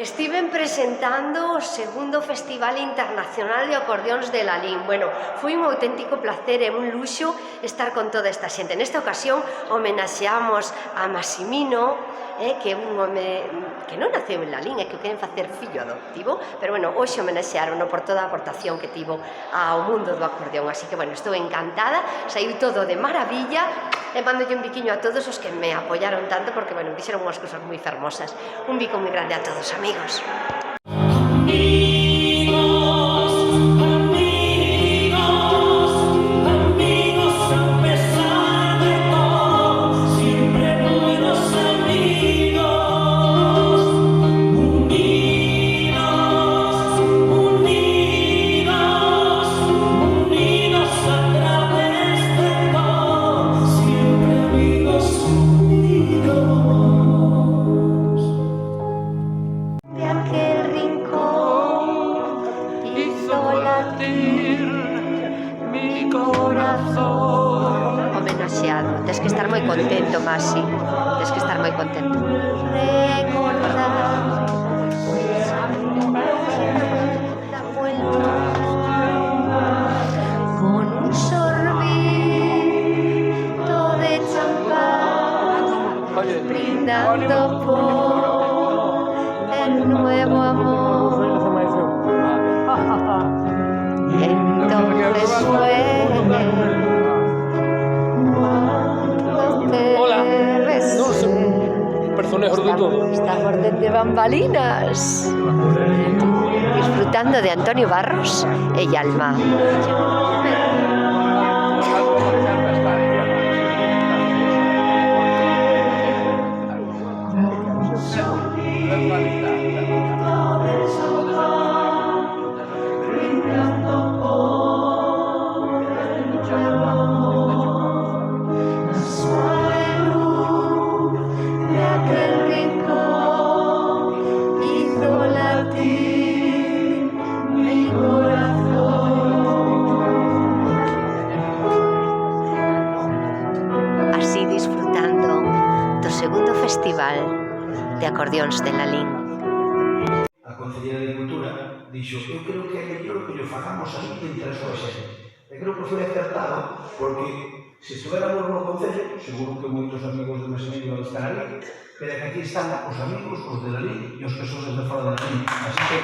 Estiven presentando o segundo Festival Internacional de Acordeóns de Lalín. Bueno, foi un auténtico placer e un luxo estar con toda esta xente. Nesta ocasión homenaxeamos a Massimino, que é un home que non naceu en Lalín, é que o queren facer fillo adoptivo, pero bueno, hoxe homenaxearono por toda a aportación que tivo ao mundo do acordeón. Así que bueno, estou encantada, saiu todo de maravilla, e mandolle un biquiño a todos os que me apoyaron tanto, porque bueno, dixeron unhas cousas moi fermosas. Un bico moi grande a todos, amigos. Homenaxeado. Tens que estar moi contento, Masi. Tens que estar moi contento. Con un sorbito de champán, brindando por el nuevo amor. Entonces fue hola, no son personajes de todo. Estamos desde bambalinas disfrutando de Antonio Barros e Yalma. Segundo Festival de Acordeóns de Lalín. A Conselleira de Cultura dixo: eu creo que é mellor que lo facamos así entre a súa xente. E creo que foi acertado, porque se estuveramos no Concello, seguro que moitos amigos de Massimino están ali, pero que aquí están os amigos, os de Lalín e os que son de fora de Lalín. Así que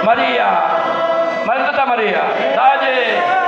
María. María, María. Dalle.